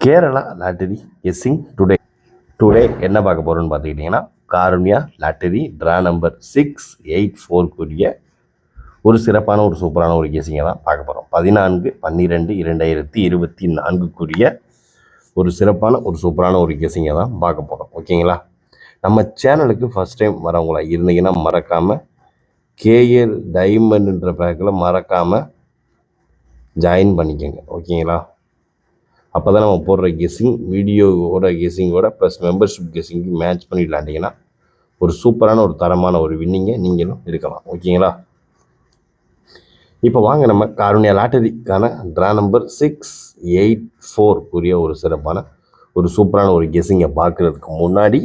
Kerala lottery guessing today என்ன பார்க்க போகிறோன்னு பார்த்துக்கிட்டிங்கன்னா காருண்யா லாட்டரி ட்ரா நம்பர் 684 ஒரு சிறப்பான ஒரு சூப்பரான ஒரு கெஸ்ஸிங்கை தான் பார்க்க போகிறோம். 14/12/2024 ஒரு சிறப்பான ஒரு சூப்பரான ஒரு கெஸ்ஸிங்கை தான் பார்க்க போகிறோம். ஓகேங்களா? நம்ம சேனலுக்கு ஃபஸ்ட் டைம் வரவங்களா இருந்தீங்கன்னா மறக்காமல் கேஎல் டைமண்ட்ன்ற பேக்கில் மறக்காமல் ஜாயின் பண்ணிக்கோங்க. ஓகேங்களா? அப்போ தான் நம்ம போடுற கெஸ்ஸிங் கெஸ்ஸிங்கோட ப்ளஸ் மெம்பர்ஷிப் கெஸ்ஸிங்கு மேட்ச் பண்ணி விளாண்டிங்கன்னா ஒரு சூப்பரான ஒரு தரமான ஒரு வின்னிங்கை நீங்களும் எடுக்கலாம். ஓகேங்களா? இப்போ வாங்க நம்ம காருண்யா லாட்டரிக்கான ட்ரா நம்பர் 684 ஒரு சிறப்பான ஒரு சூப்பரான ஒரு கெஸ்ஸிங்கை பார்க்குறதுக்கு முன்னாடி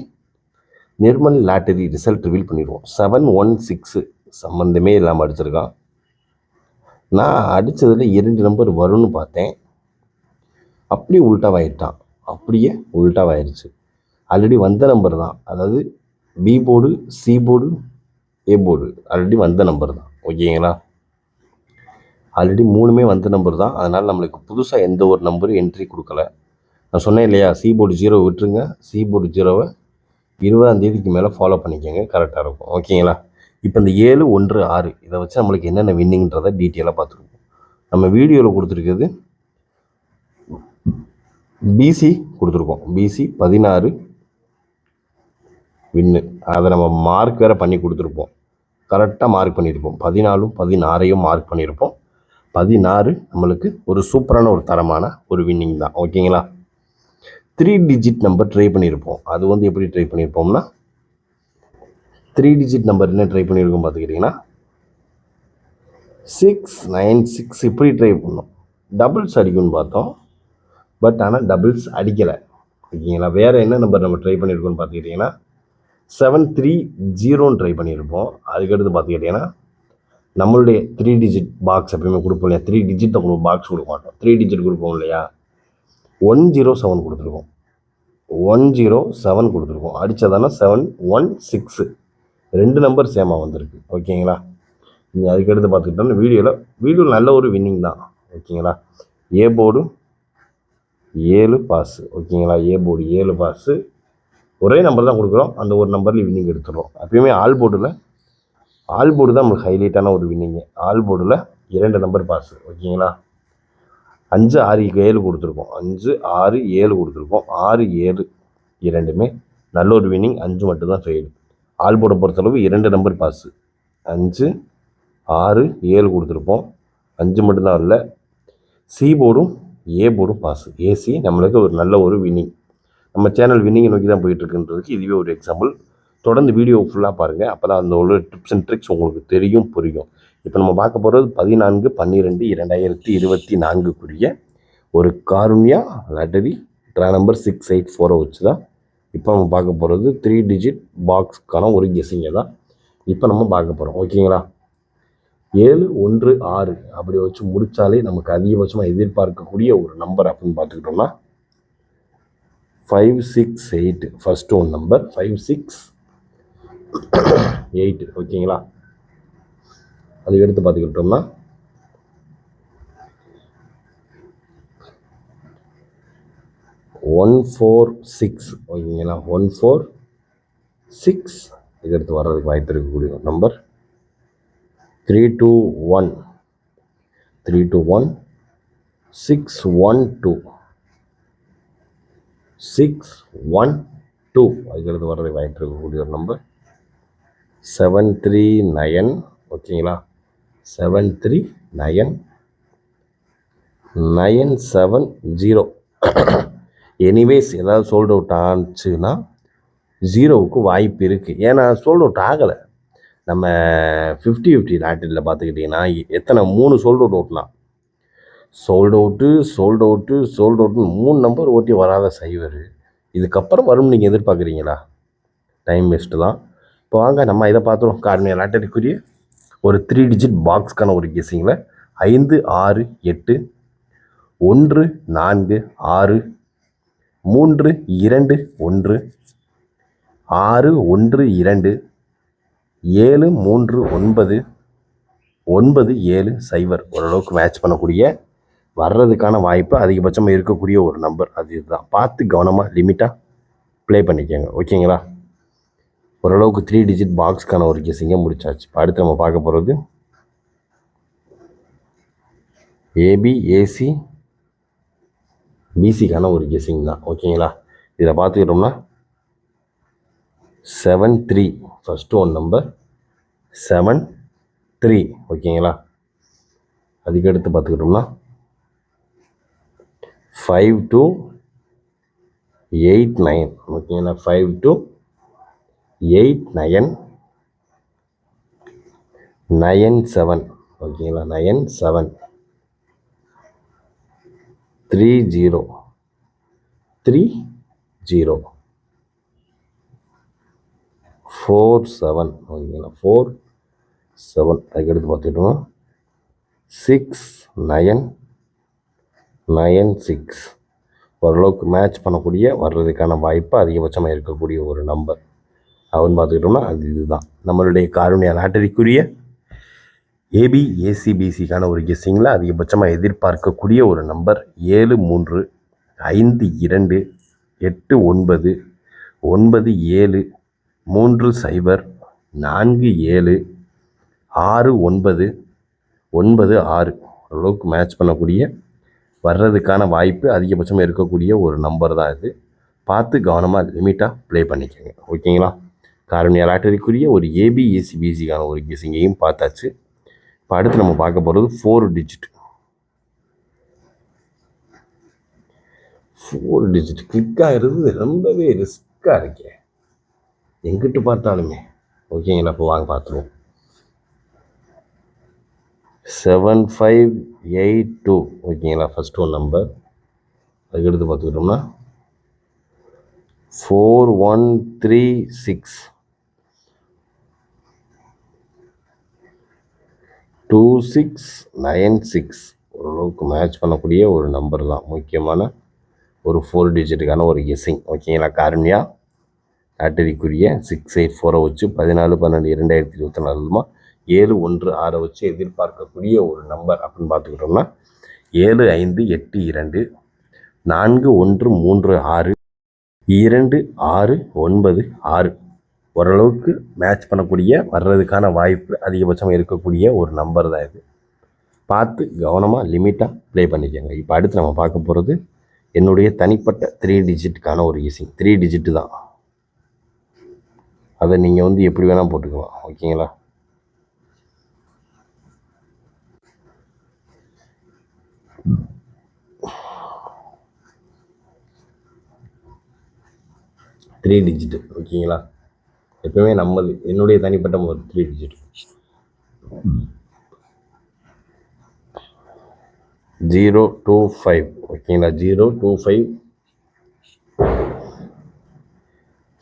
நிர்மல் லாட்டரி ரிசல்ட் ரிவீல் பண்ணிடுவோம். 716 சம்மந்தமே இல்லாமல் அடிச்சிருக்கான். நான் அடித்ததில் 2 நம்பர் வரும்னு பார்த்தேன், அப்படியே உல்ட்டாவாயிடுச்சு. ஆல்ரெடி வந்த நம்பர் தான், அதாவது B board, C board, A board already வந்த நம்பர் தான். ஓகேங்களா? ஆல்ரெடி 3மே வந்த நம்பர் தான். அதனால் நம்மளுக்கு புதுசாக எந்த ஒரு நம்பரும் என்ட்ரி கொடுக்கல. நான் சொன்னேன் இல்லையா, சி போர்டு 0 விட்டுருங்க, சி போர்டு 0வை 20ஆம் தேதிக்கு மேலே ஃபாலோ பண்ணிக்கோங்க, கரெக்டாக இருக்கும். ஓகேங்களா? இப்போ இந்த 716 இதை வச்சு நம்மளுக்கு என்னென்ன வின்னிங்கிறத டீட்டெயிலாக பார்த்துருக்கோம். நம்ம வீடியோவில் கொடுத்துருக்கிறது பிசி கொடுத்துருக்கோம். பிசி 16 வின்னு. அதை நம்ம மார்க் வேறு பண்ணி கொடுத்துருப்போம், கரெக்டாக மார்க் பண்ணியிருப்போம். 14 16ஐயும் மார்க் பண்ணியிருப்போம். 16 நம்மளுக்கு ஒரு சூப்பரான ஒரு தரமான ஒரு வின்னிங் தான். ஓகேங்களா? 3 டிஜிட் நம்பர் ட்ரை பண்ணியிருப்போம். அது வந்து எப்படி ட்ரை பண்ணியிருப்போம்னா 3 டிஜிட் நம்பர் என்ன ட்ரை பண்ணியிருக்கோம் பார்த்துக்கிட்டிங்கன்னா 696 இப்படி ட்ரை பண்ணோம். டபுள்ஸ் அடிக்கும்னு பார்த்தோம், பட் ஆனால் டபுள்ஸ் அடிக்கலை. ஓகேங்களா? வேறு என்ன நம்பர் நம்ம ட்ரை பண்ணியிருக்கோம்னு பார்த்துக்கிட்டிங்கன்னா 730 ட்ரை பண்ணியிருப்போம். அதுக்கடுத்து பார்த்துக்கிட்டிங்கன்னா நம்மளுடைய 3 டிஜிட் பாக்ஸ் எப்பயுமே கொடுப்போம் இல்லையா, 3 டிஜிட் பாக்ஸ் கொடுக்க மாட்டோம், 3 டிஜிட் கொடுப்போம் இல்லையா, 107 கொடுத்துருக்கோம். 107 கொடுத்துருக்கோம். அடித்ததானா 716 2 நம்பர் சேமாக வந்திருக்கு. ஓகேங்களா? நீங்கள் அதுக்கடுத்து பார்த்துக்கிட்டோம்னா வீடியோவில் நல்ல ஒரு வின்னிங் தான். ஓகேங்களா? A board 7 boss. ஓகேங்களா? A board 7 boss. ஒரே நம்பர் தான் கொடுக்குறோம், அந்த ஒரு நம்பரில் வின்னிங் எடுத்துடுறோம். எப்பயுமே ஆல் போர்டு தான் நம்மளுக்கு ஹைலைட்டான ஒரு வின்னிங்கு. ஆல் போர்டில் 2 நம்பர் பாஸு. ஓகேங்களா? 5 6 7 கொடுத்துருக்கோம். 5 6 7 கொடுத்துருக்கோம். 6 7 இரண்டுமே நல்ல ஒரு வின்னிங். 5 மட்டும்தான் ஃபெயிலு. ஆல் போர்டை பொறுத்தளவு 2 நம்பர் பாஸு. 5 6 7 கொடுத்துருப்போம், 5 மட்டும்தான் இல்லை. சி போர்டும் ஏ போர்டும் பாஸு. ஏசி நம்மளுக்கு ஒரு நல்ல ஒரு வின்னிங். நம்ம சேனல் வின்னிங்கை நோக்கி தான் போயிட்டுருக்குன்றதுக்கு இதுவே ஒரு எக்ஸாம்பிள். தொடர்ந்து வீடியோ ஃபுல்லாக பாருங்கள், அப்போ தான் அந்த ஒரு டிப்ஸ் அண்ட் ட்ரிக்ஸ் உங்களுக்கு புரியும். இப்போ நம்ம பார்க்க போகிறது 14/12/2024 ஒரு காருண்யா லாட்டரி ட்ரா நம்பர் 684 வச்சு தான் இப்போ நம்ம பார்க்க போகிறது 3 டிஜிட் பாக்ஸ்க்கான ஒரு கெஸ்ஸிங்கை தான் இப்போ நம்ம பார்க்க போகிறோம். ஓகேங்களா? 716 அப்படி வச்சு முடித்தாலே நமக்கு அதிகபட்சமாக எதிர்பார்க்கக்கூடிய ஒரு நம்பர் அப்படின்னு பார்த்துக்கிட்டோம்னா 568 ஃபஸ்ட்டு ஒன் நம்பர் 568. ஓகேங்களா? அதுக்கு எடுத்து பார்த்துக்கிட்டோம்னா 146. ஓகேங்களா? 146 இது எடுத்து வர்றதுக்கு வாய்ப்பு இருக்கக்கூடிய ஒரு நம்பர் 321 612 அதுக்கடுத்து வர்றதுக்கு வாய்ப்பு இருக்கக்கூடிய ஒரு நம்பர் 739. ஓகேங்களா? 739 970. எனிவேஸ் ஏதாவது சோல்ட் அவுட் ஆச்சுன்னா 0வுக்கு வாய்ப்பு இருக்குது. ஏன்னா சோல்ட் அவுட் ஆகலை. நம்ம 50/50 லாட்டரியில் பார்த்துக்கிட்டிங்கன்னா எத்தனை 3 சோல்ட் அவுட் ஓட்டலாம். சோல்ட் அவுட்டு 3 நம்பர் ஓட்டி வராத சைவர் இதுக்கப்புறம் வரும்னு நீங்கள் எதிர்பார்க்குறீங்களா? டைம் வேஸ்ட்டு தான். இப்போ வாங்க நம்ம இதை பார்த்துருவோம். காருண்யா லாட்டரிக்குரிய ஒரு 3 டிஜிட் பாக்ஸ்க்கான ஒரு கெஸ்ஸிங்கில் 5 6 8 1 4 6 3 2 1 6 1 2 7 3 9 9 7 0 ஓரளவுக்கு மேட்ச் பண்ணக்கூடிய வர்றதுக்கான வாய்ப்பு அதிகபட்சமாக இருக்கக்கூடிய ஒரு நம்பர் அது இதுதான். பார்த்து கவனமாக லிமிட்டாக ப்ளே பண்ணிக்கோங்க. ஓகேங்களா? ஓரளவுக்கு 3 டிஜிட் பாக்ஸ்க்கான ஒரு கெஸ்ஸிங்கை முடிச்சாச்சு. இப்போ அடுத்து நம்ம பார்க்க போகிறது ஏபி, ஏசி, பிசிக்கான ஒரு கெஸ்ஸிங் தான். ஓகேங்களா? இதில் பார்த்துக்கிட்டோம்னா 7-3 ஃபஸ்ட்டு ஒன் நம்பர் 7-3. ஓகேங்களா? அதுக்கடுத்து பார்த்துக்கிட்டோம்னா 5-8-9. ஓகேங்களா? 5-8-9, 9-7. ஓகேங்களா? 9-7, 3-0, 3-0, 4-7. ஓகேங்களா? 4-7. அதுக்கடுத்து பார்த்துக்கிட்டோம்னா 6-9, 9-6. ஓரளவுக்கு மேட்ச் பண்ணக்கூடிய வர்றதுக்கான வாய்ப்பு அதிகபட்சமாக இருக்கக்கூடிய ஒரு நம்பர் அவன் பார்த்துக்கிட்டோம்னா அது இதுதான். நம்மளுடைய காருண்யா லாட்டரிக்குரிய ஏபி, ஏசி, பிசிக்கான ஒரு கெஸ்ஸிங்கில் அதிகபட்சமாக எதிர்பார்க்கக்கூடிய ஒரு நம்பர் 7-3, 5-2, 8-9, 9-7, 3-0, 4-7, 6-9, 9-6. ஓரளவுக்கு மேட்ச் பண்ணக்கூடிய வர்றதுக்கான வாய்ப்பு அதிகபட்சமாக இருக்கக்கூடிய ஒரு நம்பர் தான் இது. பார்த்து கவனமாக லிமிட்டாக ப்ளே பண்ணிக்கோங்க. ஓகேங்களா? காருண்யா லாட்டரிக்குரிய ஒரு ஏபி, ஏசி, பிசிக்கான ஒரு கெஸ்ஸிங்கையும் பார்த்தாச்சு. இப்போ அடுத்து நம்ம பார்க்க போகிறது 4 டிஜிட். 4 டிஜிட் கிளிக் ஆகிறது ரொம்பவே ரிஸ்க்காக இருக்கே எங்கிட்டு பார்த்தாலுமே. ஓகேங்களா? இப்போ வாங்க பார்த்துருவோம். 7582. ஓகேங்களா? First one number. அதுக்கடுத்து பார்த்துக்கிட்டோம்னா 4136, 2696. ஓரளவுக்கு மேட்ச் பண்ணக்கூடிய ஒரு நம்பர் தான். முக்கியமான ஒரு 4 டிஜிட்டுக்கான ஒரு கெஸ்ஸிங். ஓகேங்களா? காருண்யா லாட்டரிக்குரிய 684 வச்சு 14-12-2024 716 வச்சு எதிர்பார்க்கக்கூடிய ஒரு நம்பர் அப்படின்னு பார்த்துக்கிட்டோம்னா 7582, 4136, 2696. ஓரளவுக்கு மேட்ச் பண்ணக்கூடிய வர்றதுக்கான வாய்ப்பு அதிகபட்சமாக இருக்கக்கூடிய ஒரு நம்பர் தான் இது. பார்த்து கவனமாக லிமிட்டாக ப்ளே பண்ணிக்கோங்க. இப்போ அடுத்து நம்ம பார்க்க போகிறது என்னுடைய தனிப்பட்ட 3 டிஜிட்டுக்கான ஒரு கெஸ்ஸிங். 3 டிஜிட்டு தான். அதை நீங்கள் எப்படி வேணால் போட்டுக்கலாம். ஓகேங்களா? Three digit. ஓகேங்களா? எப்பவுமே என்னுடைய தனிப்பட்ட 3 டிஜிட். 025. ஓகேங்களா? 025,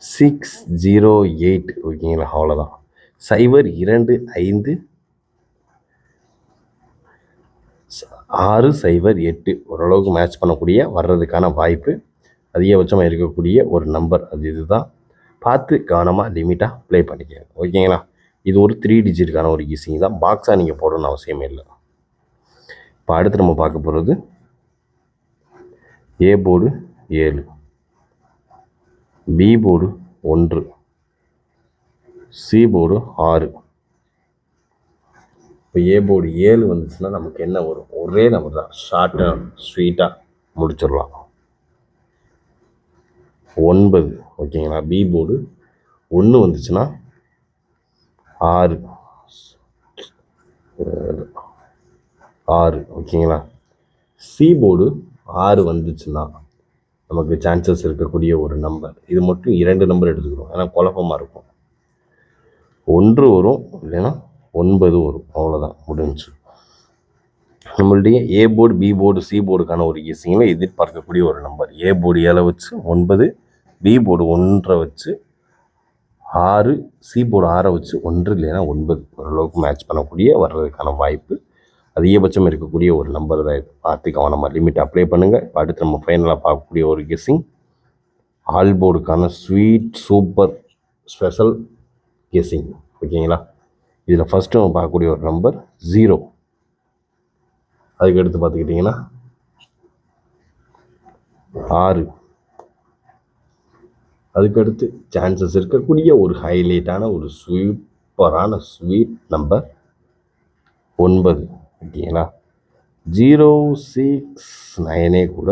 608. ஓகேங்களா? அவ்வளோதான். 025, 608. ஓரளவுக்கு மேட்ச் பண்ணக்கூடிய வர்றதுக்கான வாய்ப்பு அதிகபட்சமாக இருக்கக்கூடிய ஒரு நம்பர் அது இதுதான். பார்த்து கவனமாக லிமிட்டாக ப்ளே பண்ணிக்கோங்க. ஓகேங்களா? இது ஒரு 3 டிஜிட்டுக்கான ஒரு கெஸ்ஸிங் தான். பாக்ஸாக நீங்கள் போடணும்னு அவசியமே இல்லை. இப்போ அடுத்து நம்ம பார்க்க போகிறது A board 7, B board 1, C board 6. இப்போ ஏ போர்டு 7 வந்துச்சுன்னா நமக்கு என்ன வரும்? ஒரே நம்பர் தான். ஷார்ட்டாக ஸ்வீட்டாக முடிச்சிடலாம். 9. ஓகேங்களா? பி போர்டு 1 வந்துச்சுன்னா 6. ஓகேங்களா? சி போர்டு 6 வந்துச்சுன்னா நமக்கு சான்சஸ் இருக்கக்கூடிய ஒரு நம்பர். இது மட்டும் 2 நம்பர் எடுத்துக்கிறோம், ஏன்னா குழப்பமாக இருக்கும். 1 வரும், இல்லைன்னா 9 வரும். அவ்வளோதான், முடிஞ்சு. நம்மளுடைய A board, B board, C போர்டுக்கான ஒரு கெஸ்ஸிங்கில் எதிர்பார்க்கக்கூடிய ஒரு நம்பர். ஏ போர்டு 7 வச்சு 9, பி போர்டு 1 வச்சு 6, சி போர்டு 6 வச்சு 1 இல்லைன்னா 9. ஓரளவுக்கு மேட்ச் பண்ணக்கூடிய வர்றதுக்கான வாய்ப்பு அதிகபட்சம் இருக்கக்கூடிய ஒரு நம்பர் தான் இது. பார்த்து கவனமாக லிமிட் அப்ளை பண்ணுங்கள். இப்போ அடுத்து நம்ம ஃபைனலாக பார்க்கக்கூடிய ஒரு கெஸ்ஸிங் ஆல் போர்டுக்கான ஸ்வீட் சூப்பர் ஸ்பெஷல் கெஸ்ஸிங். ஓகேங்களா? இதில் ஃபஸ்ட்டு நம்ம பார்க்கக்கூடிய ஒரு நம்பர் 0. அதுக்கு எடுத்து பார்த்துக்கிட்டிங்கன்னா 6. அதுக்கடுத்து சான்சஸ் இருக்கக்கூடிய ஒரு ஹைலைட்டான ஒரு சூப்பரான ஸ்வீட் நம்பர் 9. ஓகேங்களா? 069 கூட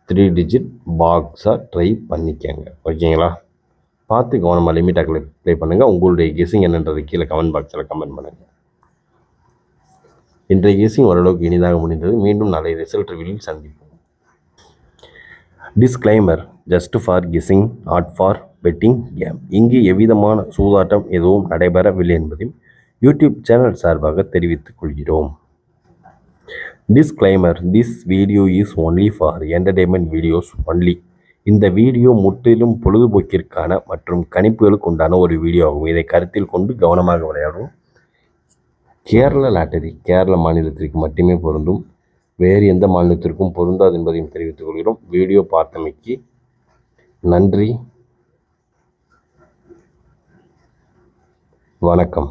3 டிஜிட் பாக்ஸாக ட்ரை பண்ணிக்கங்க. ஓகேங்களா? பார்த்து கவனமாக லிமிட்டாக ப்ளே பண்ணுங்கள். உங்களுடைய கெஸ்ஸிங் என்னன்றது கீழே கமெண்ட் பாக்ஸில் கமெண்ட் பண்ணுங்கள். இன்றைய கெஸ்ஸிங் ஓரளவுக்கு இனிதாக முடிந்தது. மீண்டும் நாளை ரிசல்ட் ரிவீலில் சந்திப்போம். Disclaimer: just for guessing, not for betting game. இங்கு எவ்விதமான சூதாட்டம் எதுவும் நடைபெறவில்லை என்பதையும் யூடியூப் சேனல் சார்பாக தெரிவித்துக் கொள்கிறோம். Disclaimer: this video is only for entertainment videos only. இந்த வீடியோ முற்றிலும் பொழுதுபோக்கிற்கான மற்றும் கணிப்புகளுக்கு உண்டான ஒரு வீடியோ ஆகும். இதை கருத்தில் கொண்டு கவனமாக விளையாடுவோம். கேரள லாட்டரி கேரள மாநிலத்திற்கு மட்டுமே பொருந்தும். வேறு எந்த மாநிலத்திற்கும் பொருந்தாது என்பதையும் தெரிவித்துக் கொள்கிறோம். வீடியோ பார்த்தமைக்கு நன்றி. வணக்கம்.